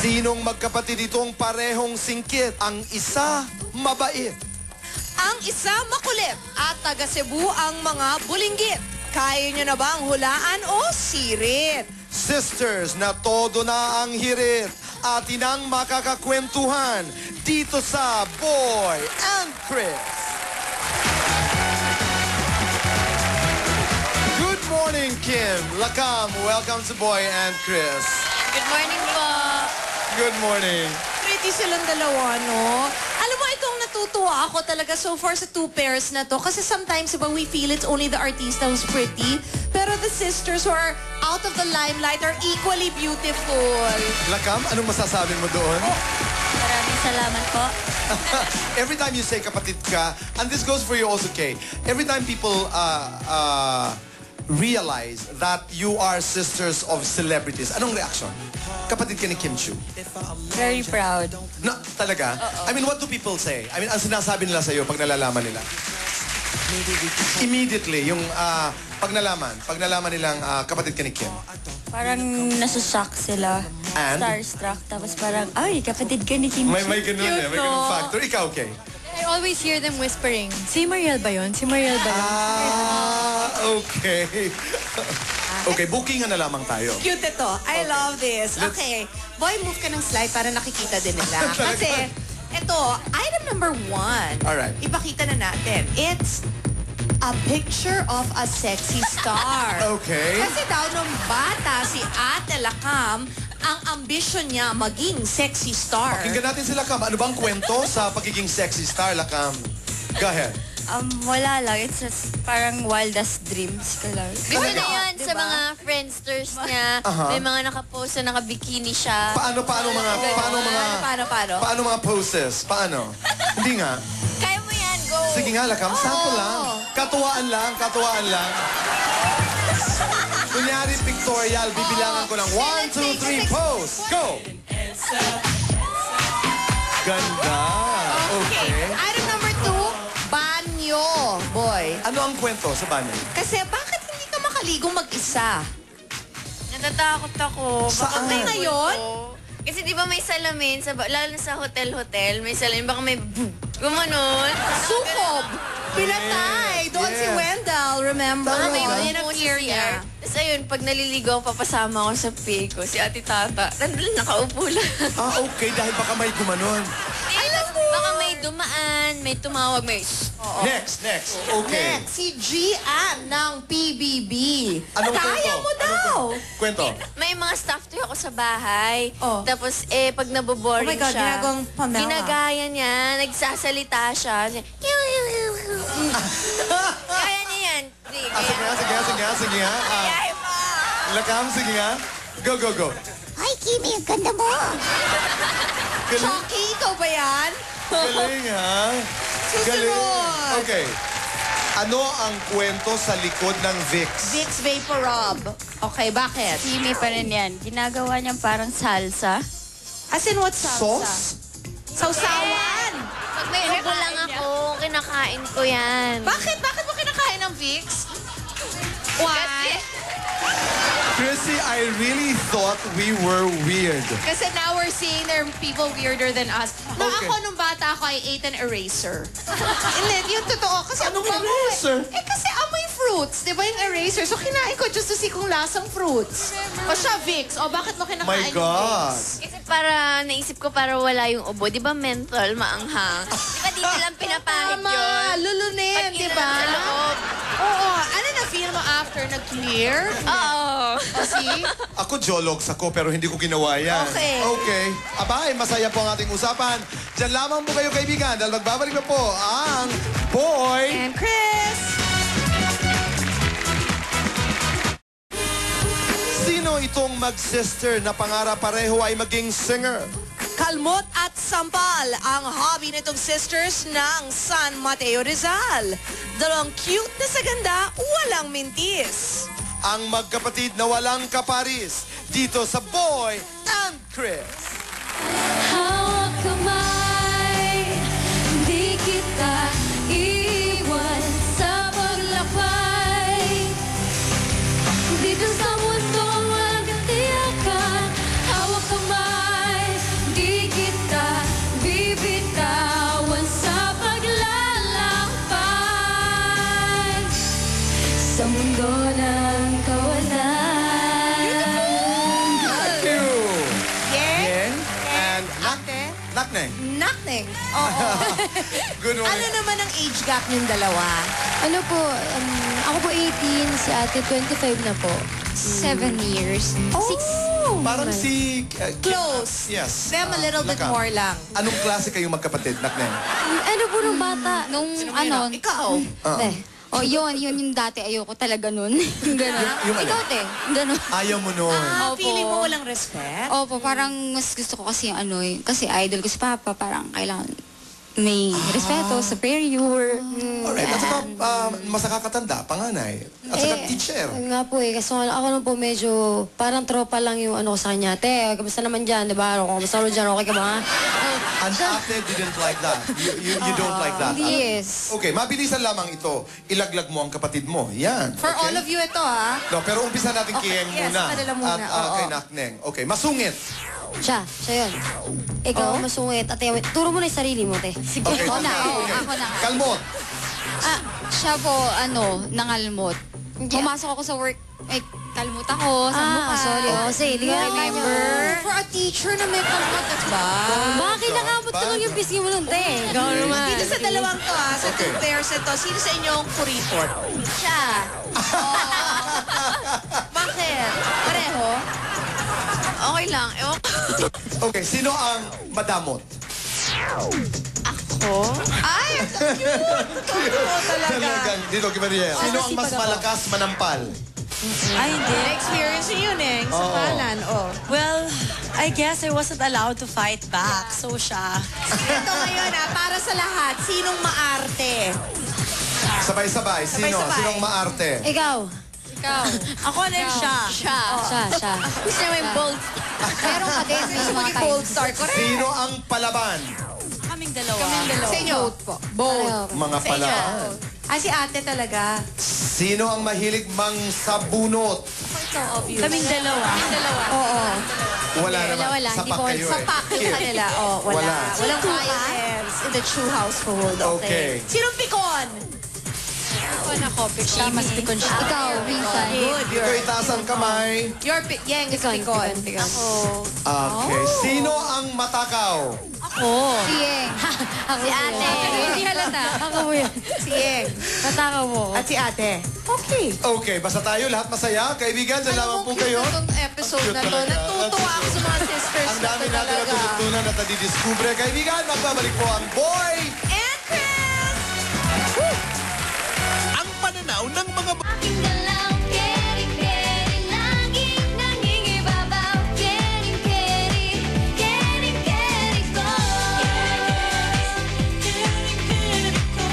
Sinong magkapatid itong parehong singkit? Ang isa, mabait. Ang isa, makulit. At taga Cebu ang mga bulinggit. Kaya nyo na bang hulaan o sirit? Sisters na todo na ang hirit. Atin ang makakakwentuhan dito sa Boy and Chris. Good morning, Kim. Lakam, welcome to Boy and Chris. Good morning po. Good morning. Pretty silang dalawa, no? Alam mo, itong natutuwa ako talaga so far sa two pairs na to. Kasi sometimes, diba, we feel it's only the artista who's pretty. Pero the sisters who are out of the limelight are equally beautiful. Lakam, anong masasabi mo doon? Maraming salamat po. Every time you say kapatid ka, and this goes for you also, Kay, every time people realize that you are sisters of celebrities, anong reaction? Kapatid ka ni Kim Chiu. Very proud. No, talaga? I mean, what do people say? I mean, ang sinasabi nila sa'yo pag nalalaman nila? Immediately, yung pag nalaman nilang kapatid ka ni Kim. Parang nasushock sila. And? Starstruck. Tapos parang, ay, kapatid ka ni Kim Chiu. May ganun eh, may ganun factor. Ikaw, Kay? I always hear them whispering, si Mariel ba yun? Si Mariel ba yun? Okay. Okay, bookingan na lamang tayo. Cute ito. I love this. Okay. Boy, move ka ng slide para nakikita din nila. Kasi, ito, item number 1. Alright. Ipakita na natin. It's a picture of a sexy star. Okay. Kasi daw nung bata si Ate Lakam, ang ambisyon niya maging sexy star. Pakinggan natin si Lakam. Ano bang kwento sa pagiging sexy star, Lakam? Go ahead. Wala lang. It's just parang wildest dreams ko lang. Gusto na yan sa mga friendsters niya. May mga nakapost na nakabikini siya. Paano mga poses? Paano? Hindi nga. Kaya mo yan, go! Sige nga, Lakam. Sample lang. Katuwaan lang. Kunyari, pictorial. Bibilangan ko ng 1, 2, 3, pose. Go! Ganda. Okay. Item number 2, banyo. Boy. Ano ang kwento sa banyo? Kasi bakit hindi ka makaligong mag-isa? Natatakot ako. Saan? Baka Ngayon? Kasi di ba may salamin, lalo na sa hotel, may salamin, baka may gumanon. Sukob. Pinatay. Doon si Wendell, remember? Tama May ba? yun ang fear. Tapos ayun, pag naliligaw, papasama ko sa pay ko, si Ate Tata. Nandun, nakaupo lang. Okay. Dahil baka may gumanon. Baka may dumaan, may tumawag, may... Next. Okay. Next, si Gian ng PBB. Anong Kaya kwento? mo daw. Kwento. May mga staff toy ako sa bahay. Oh. Tapos, pag naboboring Oh my God, siya, ginagawang Pamela. ginagaya niya, nagsasalita siya. Kaya niya yan. Sige nga. Kaya mo. Lakam, sige nga. Go. Ay, Kimi, ang ganda mo. Chucky, ikaw ba yan? Galing, ha? Susunod. Okay. Ano ang kwento sa likod ng Vicks? Vicks Vaporub. Okay, bakit? Kimi pa rin yan. Ginagawa niyang parang salsa. As in, what salsa? Sauce? Sausawan. Pag may ubo lang ako, kinakain ko yan. Bakit? Bakit mo kinakain ng Vicks? Why? Chrissy, I really thought we were weird. Kasi now we're seeing there are people weirder than us. Na Okay. ako, nung bata ako, I ate an eraser. Hindi, yun totoo. Kasi Anong ang bango eraser? kasi amoy fruits. Di ba yung eraser? So kinain ko just to see kung lasang fruits. O siya, Vicks. O bakit mo kinakain My yung God. Vicks? Kasi naisip ko para wala yung ubo. Di ba mental, maanghang? Di ba dito lang pinapahid Tama, yun? lulunin, di ba? Sa loob. Oo. Ano na-feel mo after nag-clear? Oo. O see? Ako, jologs ako, pero hindi ko ginawa yan. Okay. Abay, masaya po ang ating usapan. Diyan lamang po kayo, kaibigan, dahil magbabalik na po ang Boy And Chris! Sino itong mag-sister na pangarap pareho ay maging singer? Kalmot at sampal ang hobby nitong sisters ng San Mateo Rizal. Dalawang cute na sa ganda, walang mintis. Ang magkapatid na walang kaparis dito sa Boy and Chris. Hawak kamay, di kita iwan sa paglakbay. Dito sa mundo walang katiyakan. Hawak kamay, Nakneng. Oo. Good one. Ano naman ang age gap niyong dalawa? Ano po, ako po 18, si ate 25 na po. 7 years. Parang si... Close. Yes. Them a little bit Nakam. more lang. Anong klase kayong magkapatid, Nakneng? Ano po nung bata? Nung ano? Ikaw. Yun yung dati ayoko talaga nun. Yung gano'n. Yung ano? Ikaw, te. Gano'n. Ayaw mo nun. Ah, Opo. feeling mo walang respect? Opo, parang mas gusto ko kasi yung ano, kasi idol ko si Papa, parang kailangan may respeto, superior. Alright. At saka, mas nakakatanda, panganay. At saka teacher. Nga po eh, kasi ako na po medyo parang tropa lang yung ano ko sa kanya. Te, kamusta naman dyan, di ba? Kamusta naman dyan, okay ka ba? And ate didn't like that. You don't like that. Yes. Okay, mabilisan lamang ito. Ilaglag mo ang kapatid mo. Yan. For all of you ito, ha? No, pero umpisa natin kay Eng yes, muna. kanila muna. At kay Nakneng. Okay, masungit. Siya yun. Ikaw, masungit. Ate, turo mo na yung sarili mo, te. Sige. Okay, Ako na, okay. ako na. Kalmot. Siya po, nangalmot. Pumasok ako sa work, kalmot ako, sa mukha. Sorry. Kasi, hindi ka Remember? For a teacher na may kalmot, ba? Bakit nakamot ka lang yung pisngi mo nun, te? Ikaw naman. Dito sa dalawang to, ha? Sa Okay. two pairs ito, sino sa inyong kuripot? Siya. Bakit? Pareho? Okay lang. Ewan ko. Okay, sino ang madamot? Ay, ang totoo talaga. Talagang, dito, kay Mariel. Sino ang mas malakas manampal? Ay, hindi. Na-experience niyo yun eh, sa kanan. Oh. Well, I guess I wasn't allowed to fight back. So siya. Ito ngayon, ha? Para sa lahat, sinong maarte? Sabay-sabay. Sino? Sabay-sabay. Sinong maarte? Ikaw. Ako rin siya. Siya. Siya. Gusto niya may bold. Meron ka din, may mga Maging gold star. Correct. Sino ang palaban? Kaming dalawa. Sa inyo? Both. Mga palaban. Si ate talaga. Sino ang mahilig mang sabunot? Kaming dalawa. Wala naman. wala. Sapak Hindi ko- kayo eh. Sapak yung kanila. Oh, wala. Wala. Walang violence in the true household. Okay. Sinong pikon? Siya, mas pikon siya. Ikaw, minsan. Good. Ikaw itaas ang kamay. Your Yeng is pikon. Okay. Sino ang matakaw? Si Yeng. Si ate. Hindi halata. Ako mo yan. Si Yeng. Matakaw mo. At si ate. Okay. Okay, basta tayo lahat masaya. Kaibigan, dyan lamang po kayo. Itong episode Cute na to. talaga. Natutuwa ako sa mga sisters Ang na dami to natin talaga. natutunan at nadidiskubre. Kaibigan, magbabalik po ang Boy! And Chris! Ang pananaw ng mga Aking galaw, keri-keri, laging nangingibabaw. Keri-keri, keri-keri ko. Keri-keri ko,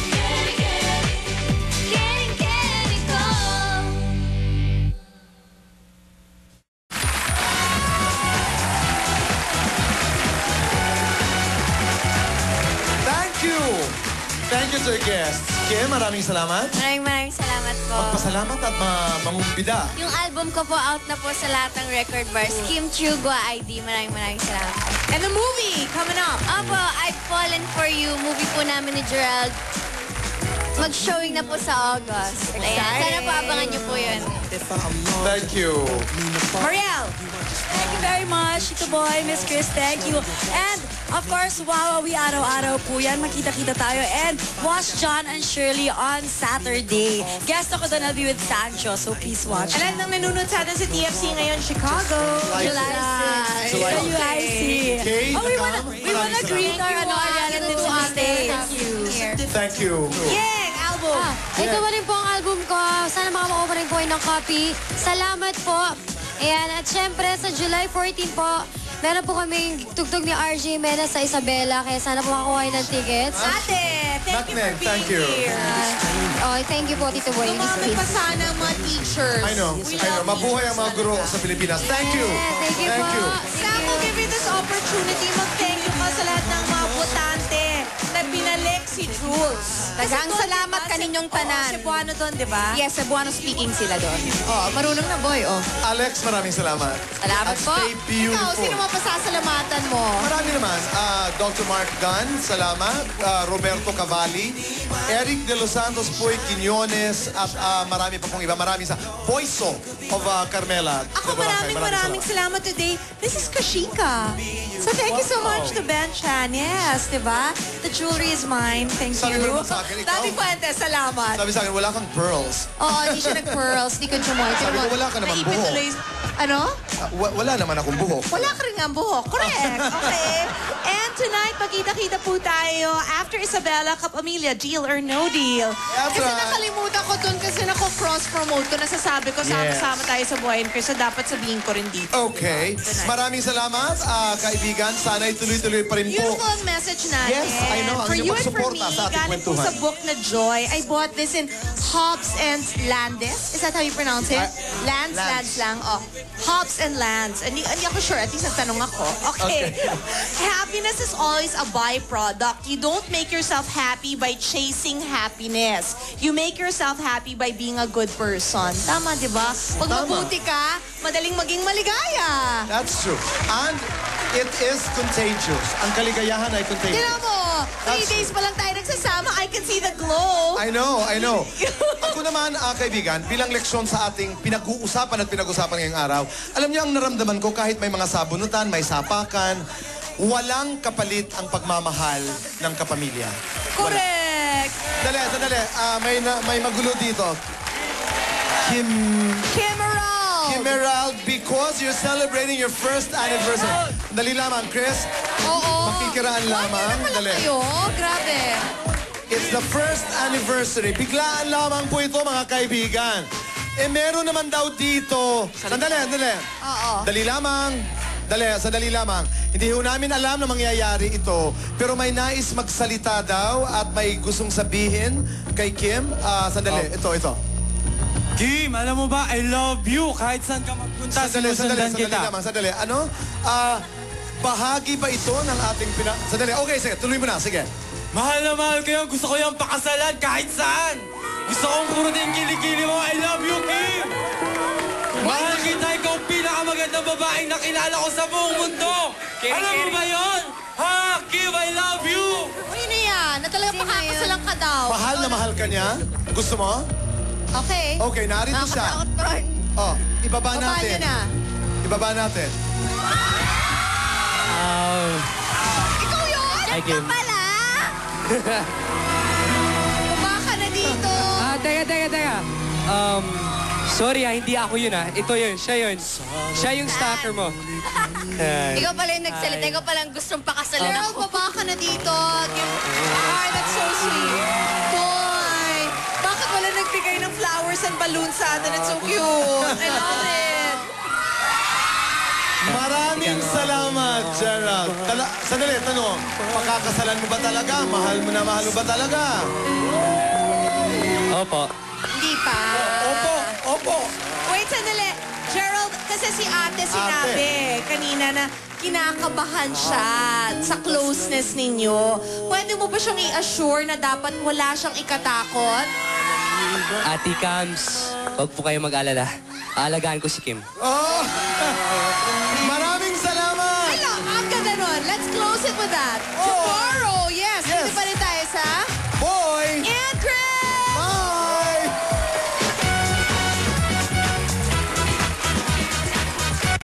keri-keri, keri-keri ko. Thank you! Thank you to our guests. Kim, maraming salamat. Maraming salamat po. Magpasalamat at mangumbida. Yung album ko po out na po sa lahat ng record bars. Kim Chugwa ID. Maraming salamat po. And the movie coming up. Opo, I've Fallen For You. Movie po namin ni Gerald. Mag-showing na po sa August. Ayan. Sana po abangan niyo po yun. Thank you. Mariel! Thank you very much, Tito Boy, Miss Chris, thank you. And, of course, Wawawi araw-araw po yan. Makita-kita tayo. And watch John and Shirley on Saturday. Guest ako doon, I'll be with Sancho, so please watch. Alam nang nanonood sa atin sa TFC ngayon, Chicago. July July 6. UIC. Kay, Oh, we wanna maraming greet our, our relatives in the States. Thank you. Yeng, album. Ito pa rin po ang album ko. Sana makakuha pa rin po kayo ng copy. Salamat po. Ayan, at syempre sa July 14 po, meron po kaming tugtog ni RJ Mena sa Isabela. Kaya sana po makakuha kayo ng tickets. Ate, thank you for Nakneng, being thank you. here. Oh, thank you po, Tito Boy. Tumami pa sana ang mga teachers. I know. Mabuhay ang mga guro sa Pilipinas. Thank you. Thank you po. Sam will give you this opportunity. Mag-thank you ka sa lahat ng mga botante na binalik si Jules. Daghang salamat kaninyong tanan. Cebuano doon, di ba? Yes, Cebuano speaking sila doon. Oh, marunong na boy, oh. Alex, maraming salamat. Salamat At po. stay beautiful. Ikaw, sino mga pasasalamatan mo? Marami naman. Dr. Mark Gunn, salamat. Roberto Cavalli. Eric De Los Santos, Puy Quiñones, at marami pa pong iba. Marami sa Poiso of Carmela. Ako maraming salamat today. This is Kashika. So thank you so much to Ben Chan. Yes, diba? The jewelry is mine. Thank Sabi you. mo naman sa akin, ikaw? Dati Fuentes, salamat. Sabi sa akin, wala kang pearls. Oo, hindi siya nag-pearls. Di ko chumoy. Sabi ko, wala ka naman Naipit buhok. tuloy- Ano? Wala naman akong buhok. Wala ka rin nga ang buhok. Correct. Okay. And tonight, magkita-kita po tayo after Isabela Kapamilya, Deal or No Deal. That's Kasi right. nakalimutan ko dun kasi cross-promote ko. Nasasabi ko, sama-sama tayo sa Boy and Chris. So dapat sabihin ko rin dito. Okay. Maraming salamat, kaibigan. Sana'y tuloy-tuloy pa rin po. Beautiful ang message natin. Yes, I know. Ang For you inyong and for me, pagsuporta sa ating galing po kwentuhan. sa book na Joy. I bought this in Hobbs and Landis. Is that how you pronounce it? Lands lang. Oh. Hobbs and Lands. Hindi ako sure. At least nagtanong ako. Okay. Happiness is always a byproduct. You don't make yourself happy by chasing happiness. You make yourself happy by being a good person. Tama, di ba? Pag Tama. mabuti ka, madaling maging maligaya. That's true. And it is contagious. Ang kaligayahan ay contagious. Tignan mo, 3 That's days pa lang tayo nagsasama, I can see the glow. I know. Ako naman, kaibigan, bilang leksyon sa ating pinag-uusapan ngayong araw, alam niyo ang naramdaman ko kahit may mga sabunutan, may sapakan, walang kapalit ang pagmamahal ng kapamilya. Correct. Dali. May magulo dito. Kimeral, because you're celebrating your first anniversary. Dali lamang, Chris. Oo. Makikiraan lamang. Wala Dali. kayo. Grabe. It's the first anniversary. Biglaan lamang po ito, mga kaibigan. Meron naman daw dito. Sandali. Oo. Sandali lamang. Hindi ho namin alam na mangyayari ito. Pero may nais magsalita daw at may gustong sabihin kay Kim. Sandali, ito. Kim, alam mo ba, I love you. Kahit saan ka magpunta, sinusundan kita. Sandali. Ano? Bahagi ba ito ng ating Sandali, okay, sige. Tuloy mo na, sige. Mahal na mahal ko yan. Gusto ko yung pakasalan kahit saan. Gusto kong kurutin kilikili mo. I love you, Kim. Mahal kita. Ikaw ang pinakamagandang babaeng nakilala ko sa buong mundo. Alam mo ba yun? Ha? Kim, I love you. Uy, na yan. Na talaga pakakasalang ka daw. Mahal na mahal ka niya? Gusto mo? Okay. Okay, narito siya. Nakakatakot pa rin. Oh, ibaba Baba natin. niyo na. Ibaba natin. Ikaw yun? Hi, Kim. Pala! Baba ka na dito. Teka. Sorry hindi ako yun Ito yun, siya yun. Siya yung stalker mo. Ikaw pala yung nagsalita. Ikaw pala ang gustong pakasalan Girl, ako. baba ka na dito. Ay, that's so sweet. Boy, bakit wala nagbigay ng flowers and balloons sa atin? It's so cute. I love it. Maraming salamat, Gerald. Sandali, tanong. Pakakasalan mo ba talaga? Mahal mo ba talaga? Opo. Hindi pa. Opo. Wait, sandali. Gerald, kasi si ate sinabi kanina na kinakabahan siya sa closeness ninyo. Pwede mo ba siyang i-assure na dapat wala siyang ikatakot? Ate Cams, huwag po kayo mag-alala. Aalagaan ko si Kim. Oh! Maraming salamat! Hello, ang ganda nun. Let's close it with that. Tomorrow,